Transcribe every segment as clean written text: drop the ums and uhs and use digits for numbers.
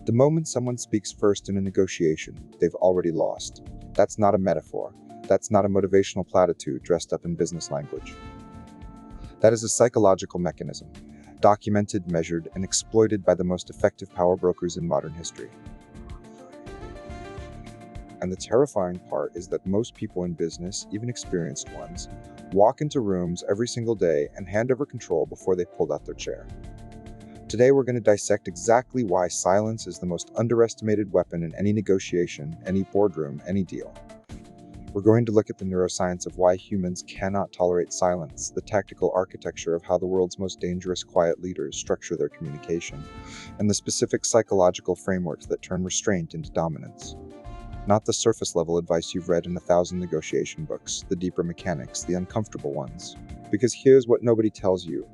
The moment someone speaks first in a negotiation, they've already lost. That's not a metaphor. That's not a motivational platitude dressed up in business language. That is a psychological mechanism, documented, measured, and exploited by the most effective power brokers in modern history. And the terrifying part is that most people in business, even experienced ones, walk into rooms every single day and hand over control before they pulled out their chair. Today we're going to dissect exactly why silence is the most underestimated weapon in any negotiation, any boardroom, any deal. We're going to look at the neuroscience of why humans cannot tolerate silence, the tactical architecture of how the world's most dangerous quiet leaders structure their communication, and the specific psychological frameworks that turn restraint into dominance. Not the surface-level advice you've read in 1,000 negotiation books, the deeper mechanics, the uncomfortable ones. Because here's what nobody tells you.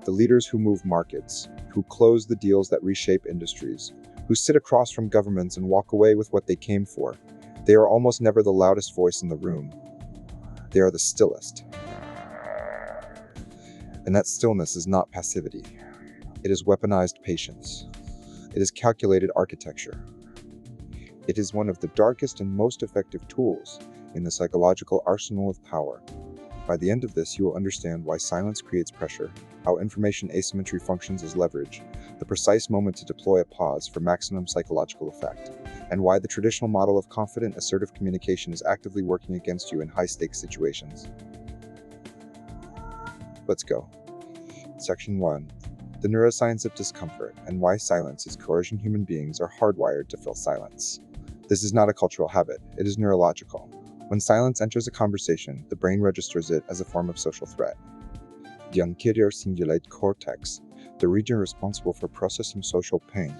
The leaders who move markets, who close the deals that reshape industries, who sit across from governments and walk away with what they came for, they are almost never the loudest voice in the room. They are the stillest. And that stillness is not passivity. It is weaponized patience. It is calculated architecture. It is one of the darkest and most effective tools in the psychological arsenal of power. By the end of this, you will understand why silence creates pressure, how information asymmetry functions as leverage, the precise moment to deploy a pause for maximum psychological effect, and why the traditional model of confident, assertive communication is actively working against you in high-stakes situations. Let's go. Section 1. The neuroscience of discomfort and why silence is coercion. Human beings are hardwired to fill silence. This is not a cultural habit, it is neurological. When silence enters a conversation, the brain registers it as a form of social threat. The anterior cingulate cortex, the region responsible for processing social pain,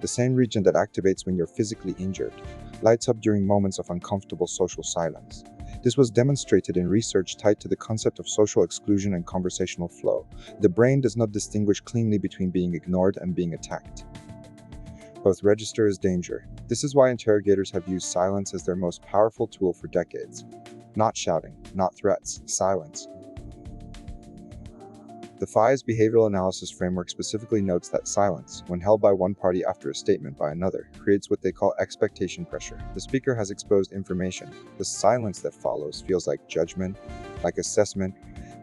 the same region that activates when you're physically injured, lights up during moments of uncomfortable social silence. This was demonstrated in research tied to the concept of social exclusion and conversational flow. The brain does not distinguish cleanly between being ignored and being attacked. Both register as danger. This is why interrogators have used silence as their most powerful tool for decades. Not shouting, not threats, silence. The FI's behavioral analysis framework specifically notes that silence, when held by one party after a statement by another, creates what they call expectation pressure. The speaker has exposed information. The silence that follows feels like judgment, like assessment,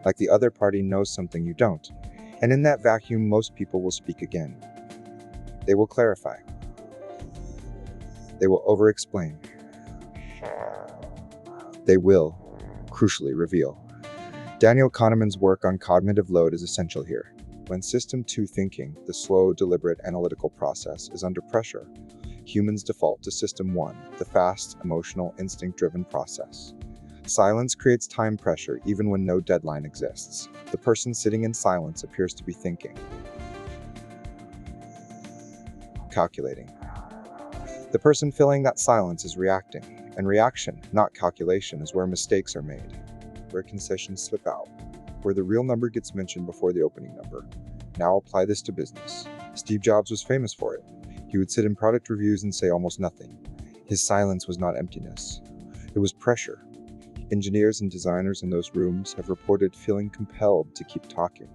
like the other party knows something you don't. And in that vacuum, most people will speak again. They will clarify. They will over-explain. They will, crucially, reveal. Daniel Kahneman's work on cognitive load is essential here. When System 2 thinking, the slow, deliberate, analytical process, is under pressure, humans default to System 1, the fast, emotional, instinct-driven process. Silence creates time pressure even when no deadline exists. The person sitting in silence appears to be thinking. Calculating. The person filling that silence is reacting, and reaction, not calculation, is where mistakes are made, where concessions slip out, where the real number gets mentioned before the opening number. Now apply this to business. Steve Jobs was famous for it. He would sit in product reviews and say almost nothing. His silence was not emptiness. It was pressure. Engineers and designers in those rooms have reported feeling compelled to keep talking,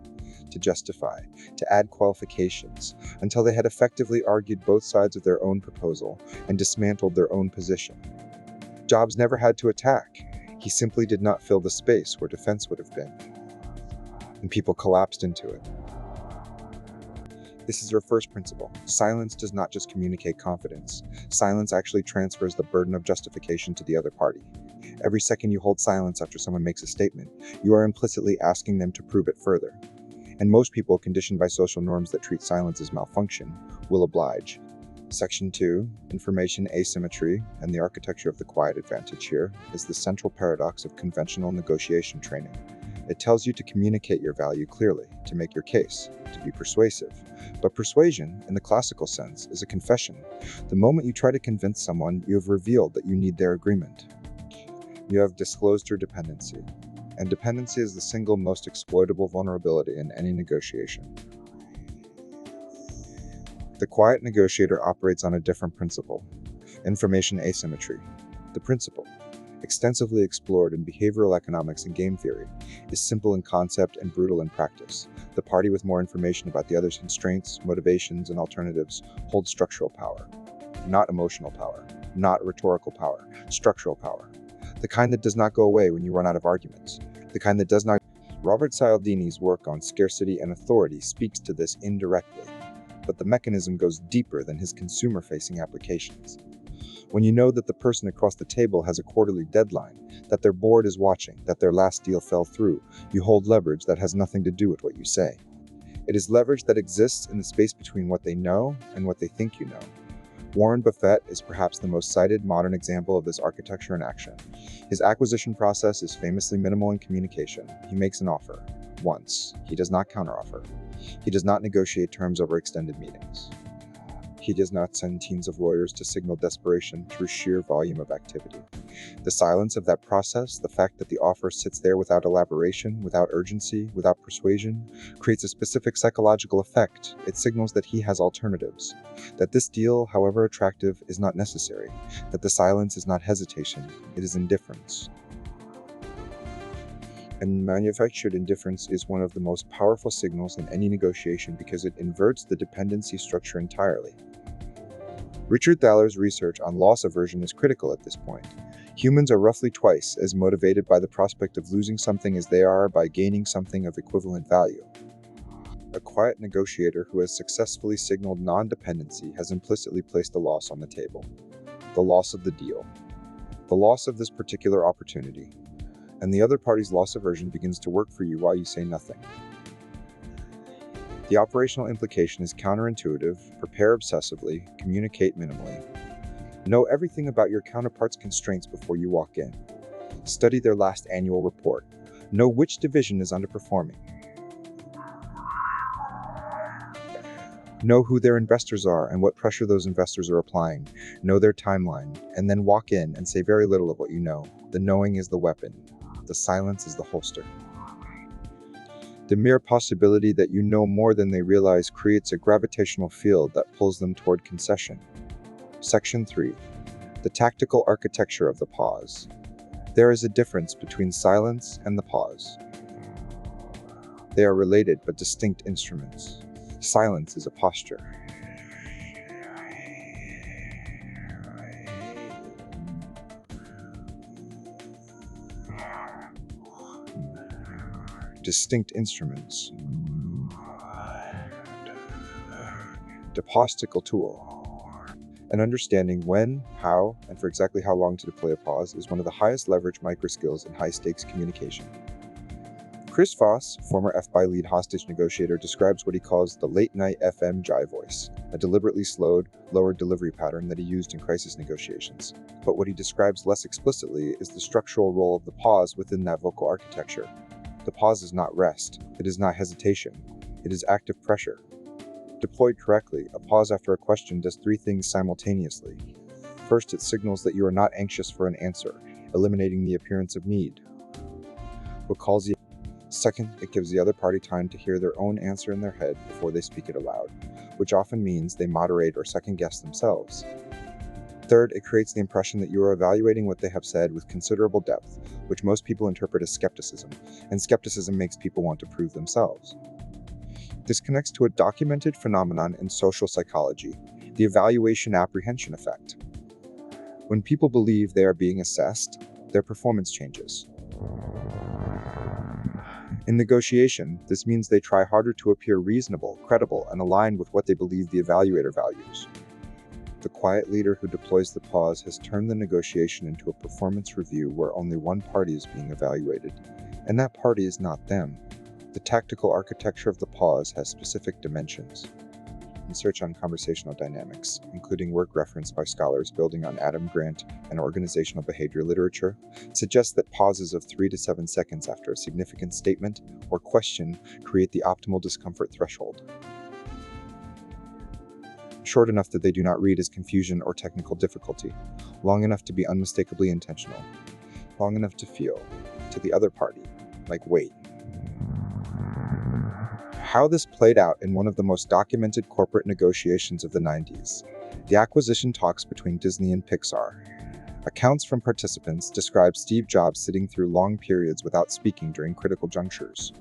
to justify, to add qualifications, until they had effectively argued both sides of their own proposal and dismantled their own position. Jobs never had to attack. He simply did not fill the space where defense would have been. And people collapsed into it. This is our first principle. Silence does not just communicate confidence. Silence actually transfers the burden of justification to the other party. Every second you hold silence after someone makes a statement, you are implicitly asking them to prove it further. And most people, conditioned by social norms that treat silence as malfunction, will oblige. Section 2, Information Asymmetry and the Architecture of the Quiet Advantage here, is the central paradox of conventional negotiation training. It tells you to communicate your value clearly, to make your case, to be persuasive. But persuasion, in the classical sense, is a confession. The moment you try to convince someone, you have revealed that you need their agreement. You have disclosed your dependency. And dependency is the single most exploitable vulnerability in any negotiation. The quiet negotiator operates on a different principle, information asymmetry. The principle, extensively explored in behavioral economics and game theory, is simple in concept and brutal in practice. The party with more information about the other's constraints, motivations, and alternatives holds structural power. Not emotional power, not rhetorical power, structural power. The kind that does not go away when you run out of arguments. The kind that does not. Robert Cialdini's work on scarcity and authority speaks to this indirectly, but the mechanism goes deeper than his consumer-facing applications. When you know that the person across the table has a quarterly deadline, that their board is watching, that their last deal fell through, you hold leverage that has nothing to do with what you say. It is leverage that exists in the space between what they know and what they think you know. Warren Buffett is perhaps the most cited modern example of this architecture in action. His acquisition process is famously minimal in communication. He makes an offer. Once. He does not counteroffer. He does not negotiate terms over extended meetings. He does not send teams of lawyers to signal desperation through sheer volume of activity. The silence of that process, the fact that the offer sits there without elaboration, without urgency, without persuasion, creates a specific psychological effect. It signals that he has alternatives, that this deal, however attractive, is not necessary, that the silence is not hesitation, it is indifference. And manufactured indifference is one of the most powerful signals in any negotiation because it inverts the dependency structure entirely. Richard Thaler's research on loss aversion is critical at this point. Humans are roughly twice as motivated by the prospect of losing something as they are by gaining something of equivalent value. A quiet negotiator who has successfully signaled non-dependency has implicitly placed a loss on the table. The loss of the deal. The loss of this particular opportunity. And the other party's loss aversion begins to work for you while you say nothing. The operational implication is counterintuitive: prepare obsessively, communicate minimally. Know everything about your counterpart's constraints before you walk in. Study their last annual report. Know which division is underperforming. Know who their investors are and what pressure those investors are applying. Know their timeline, and then walk in and say very little of what you know. The knowing is the weapon. The silence is the holster. The mere possibility that you know more than they realize creates a gravitational field that pulls them toward concession. Section 3. The tactical architecture of the pause. There is a difference between silence and the pause. They are related but distinct instruments. Silence is a posture. Distinct instruments. The postical tool. And understanding when, how, and for exactly how long to deploy a pause is one of the highest leverage microskills in high-stakes communication. Chris Voss, former FBI lead hostage negotiator, describes what he calls the late-night FM jive voice, a deliberately slowed, lowered delivery pattern that he used in crisis negotiations. But what he describes less explicitly is the structural role of the pause within that vocal architecture. The pause is not rest, it is not hesitation, it is active pressure. Deployed correctly, a pause after a question does three things simultaneously. First, it signals that you are not anxious for an answer, eliminating the appearance of need. Second, it gives the other party time to hear their own answer in their head before they speak it aloud, which often means they moderate or second-guess themselves. Third, it creates the impression that you are evaluating what they have said with considerable depth, which most people interpret as skepticism, and skepticism makes people want to prove themselves. This connects to a documented phenomenon in social psychology, the evaluation apprehension effect. When people believe they are being assessed, their performance changes. In negotiation, this means they try harder to appear reasonable, credible, and aligned with what they believe the evaluator values. The quiet leader who deploys the pause has turned the negotiation into a performance review where only one party is being evaluated, and that party is not them. The tactical architecture of the pause has specific dimensions. Research on conversational dynamics, including work referenced by scholars building on Adam Grant and organizational behavior literature, suggests that pauses of 3 to 7 seconds after a significant statement or question create the optimal discomfort threshold. Short enough that they do not read as confusion or technical difficulty, long enough to be unmistakably intentional, long enough to feel, to the other party, like wait. How this played out in one of the most documented corporate negotiations of the 90s, the acquisition talks between Disney and Pixar. Accounts from participants describe Steve Jobs sitting through long periods without speaking during critical junctures.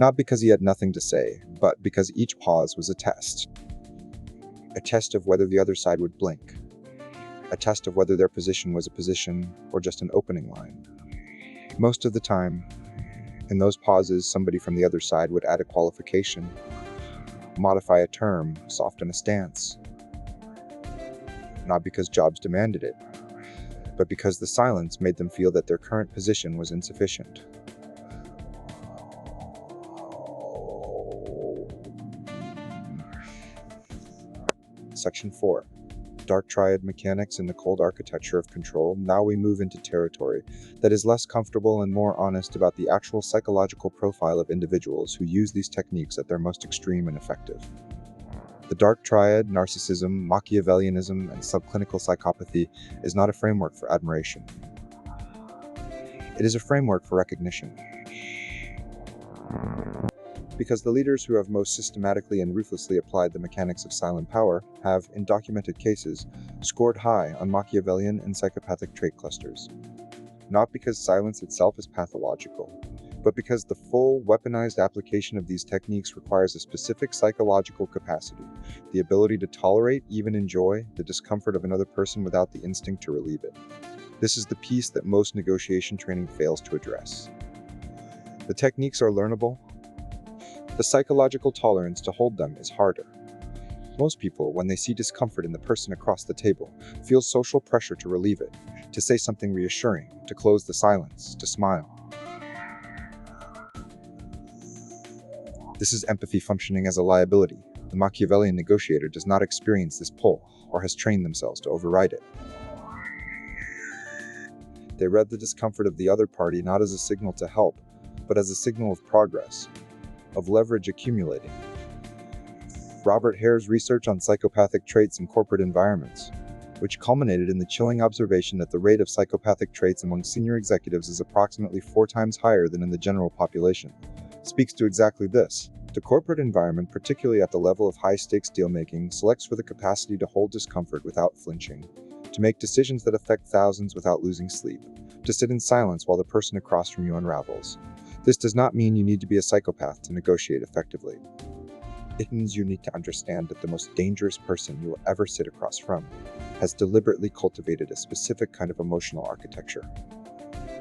Not because he had nothing to say, but because each pause was a test. A test of whether the other side would blink. A test of whether their position was a position or just an opening line. Most of the time, in those pauses, somebody from the other side would add a qualification, modify a term, soften a stance. Not because jobs demanded it, but because the silence made them feel that their current position was insufficient. Section 4. Dark Triad Mechanics in the Cold Architecture of Control. Now we move into territory that is less comfortable and more honest about the actual psychological profile of individuals who use these techniques at their most extreme and effective. The Dark Triad, narcissism, Machiavellianism, and subclinical psychopathy is not a framework for admiration. It is a framework for recognition. Because the leaders who have most systematically and ruthlessly applied the mechanics of silent power have, in documented cases, scored high on Machiavellian and psychopathic trait clusters. Not because silence itself is pathological, but because the full, weaponized application of these techniques requires a specific psychological capacity, the ability to tolerate, even enjoy, the discomfort of another person without the instinct to relieve it. This is the piece that most negotiation training fails to address. The techniques are learnable. The psychological tolerance to hold them is harder. Most people, when they see discomfort in the person across the table, feel social pressure to relieve it, to say something reassuring, to close the silence, to smile. This is empathy functioning as a liability. The Machiavellian negotiator does not experience this pull, or has trained themselves to override it. They read the discomfort of the other party not as a signal to help, but as a signal of progress, of leverage accumulating. Robert Hare's research on psychopathic traits in corporate environments, which culminated in the chilling observation that the rate of psychopathic traits among senior executives is approximately 4 times higher than in the general population, speaks to exactly this. The corporate environment, particularly at the level of high-stakes deal-making, selects for the capacity to hold discomfort without flinching, to make decisions that affect thousands without losing sleep, to sit in silence while the person across from you unravels. This does not mean you need to be a psychopath to negotiate effectively. It means you need to understand that the most dangerous person you will ever sit across from has deliberately cultivated a specific kind of emotional architecture.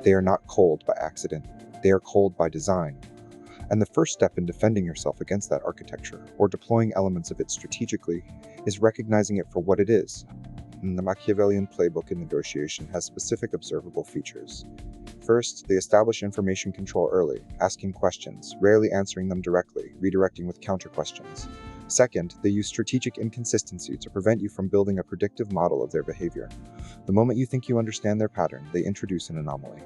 They are not cold by accident, they are cold by design. And the first step in defending yourself against that architecture, or deploying elements of it strategically, is recognizing it for what it is. And the Machiavellian playbook in negotiation has specific observable features. First, they establish information control early, asking questions, rarely answering them directly, redirecting with counter-questions. Second, they use strategic inconsistency to prevent you from building a predictive model of their behavior. The moment you think you understand their pattern, they introduce an anomaly.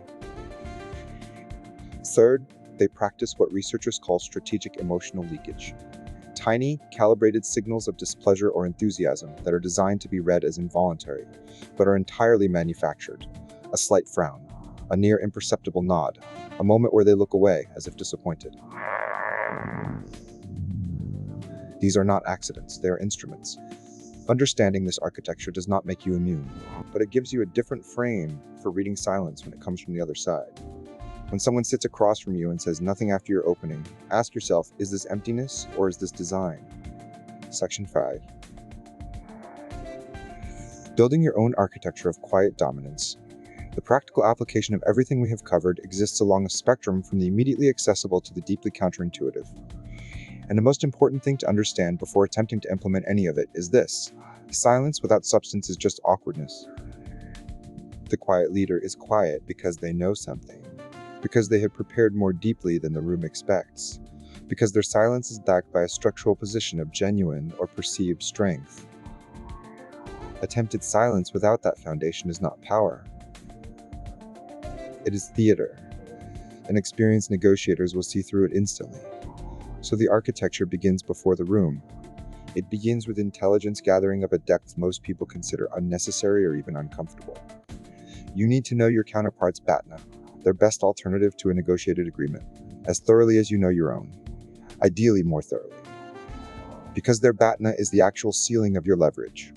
Third, they practice what researchers call strategic emotional leakage. Tiny, calibrated signals of displeasure or enthusiasm that are designed to be read as involuntary, but are entirely manufactured. A slight frown, a near imperceptible nod, a moment where they look away as if disappointed. These are not accidents, they are instruments. Understanding this architecture does not make you immune, but it gives you a different frame for reading silence when it comes from the other side. When someone sits across from you and says nothing after your opening, ask yourself, is this emptiness or is this design? Section 5. Building your own architecture of quiet dominance. The practical application of everything we have covered exists along a spectrum from the immediately accessible to the deeply counterintuitive. And the most important thing to understand before attempting to implement any of it is this: silence without substance is just awkwardness. The quiet leader is quiet because they know something, because they have prepared more deeply than the room expects, because their silence is backed by a structural position of genuine or perceived strength. Attempted silence without that foundation is not power. It is theater, and experienced negotiators will see through it instantly. So the architecture begins before the room. It begins with intelligence gathering up a depth most people consider unnecessary or even uncomfortable. You need to know your counterpart's BATNA, their best alternative to a negotiated agreement, as thoroughly as you know your own, ideally more thoroughly. Because their BATNA is the actual ceiling of your leverage.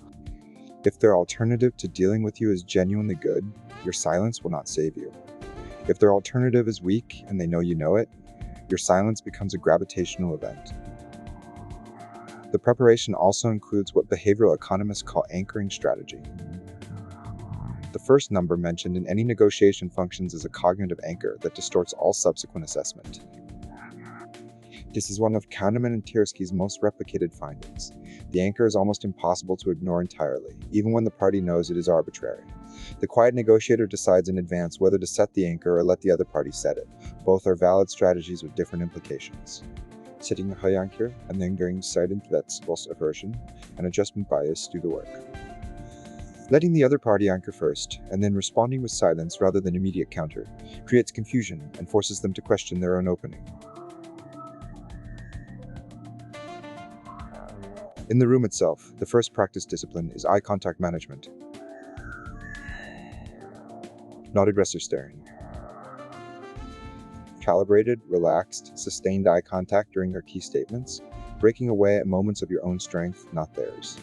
If their alternative to dealing with you is genuinely good, your silence will not save you. If their alternative is weak and they know you know it, Your silence becomes a gravitational event. The preparation also includes what behavioral economists call anchoring strategy. The first number mentioned in any negotiation functions as a cognitive anchor that distorts all subsequent assessment. This is one of Kahneman and Tversky's most replicated findings. The anchor is almost impossible to ignore entirely, even when the party knows it is arbitrary. The quiet negotiator decides in advance whether to set the anchor or let the other party set it. Both are valid strategies with different implications. Setting the high anchor and then going silent lets loss aversion and adjustment bias do the work. Letting the other party anchor first, and then responding with silence rather than immediate counter, creates confusion and forces them to question their own opening. In the room itself, the first practice discipline is eye contact management. Not aggressive staring. Calibrated, relaxed, sustained eye contact during their key statements, breaking away at moments of your own strength, not theirs.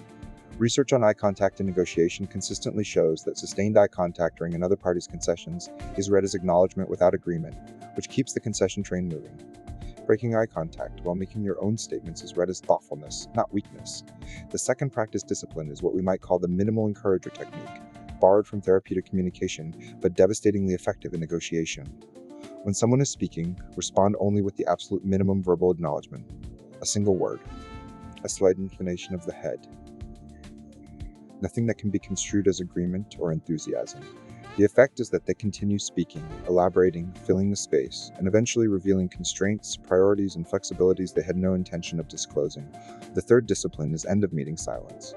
Research on eye contact in negotiation consistently shows that sustained eye contact during another party's concessions is read as acknowledgement without agreement, which keeps the concession train moving. Breaking eye contact while making your own statements is read as thoughtfulness, not weakness. The second practice discipline is what we might call the minimal encourager technique, borrowed from therapeutic communication, but devastatingly effective in negotiation. When someone is speaking, respond only with the absolute minimum verbal acknowledgement. A single word. A slight inclination of the head. Nothing that can be construed as agreement or enthusiasm. The effect is that they continue speaking, elaborating, filling the space, and eventually revealing constraints, priorities, and flexibilities they had no intention of disclosing. The third discipline is end-of-meeting silence.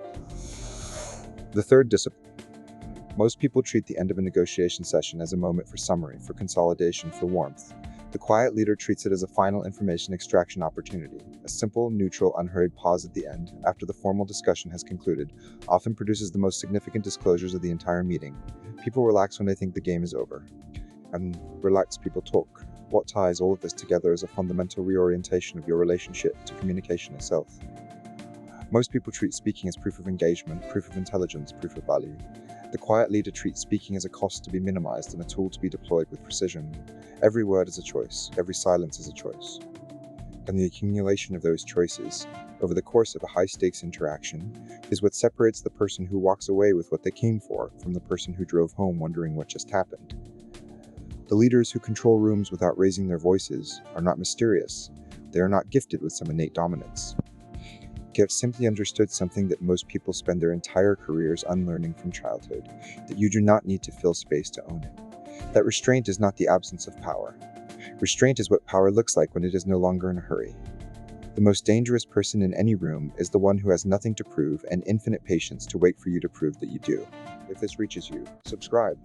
Most people treat the end of a negotiation session as a moment for summary, for consolidation, for warmth. The quiet leader treats it as a final information extraction opportunity. A simple, neutral, unhurried pause at the end, after the formal discussion has concluded, often produces the most significant disclosures of the entire meeting. People relax when they think the game is over. And relaxed people talk. What ties all of this together is a fundamental reorientation of your relationship to communication itself. Most people treat speaking as proof of engagement, proof of intelligence, proof of value. The quiet leader treats speaking as a cost to be minimized and a tool to be deployed with precision. Every word is a choice, every silence is a choice. And the accumulation of those choices, over the course of a high-stakes interaction, is what separates the person who walks away with what they came for from the person who drove home wondering what just happened. The leaders who control rooms without raising their voices are not mysterious. They are not gifted with some innate dominance. They have simply understood something that most people spend their entire careers unlearning from childhood, that you do not need to fill space to own it. That restraint is not the absence of power. Restraint is what power looks like when it is no longer in a hurry. The most dangerous person in any room is the one who has nothing to prove and infinite patience to wait for you to prove that you do. If this reaches you, subscribe.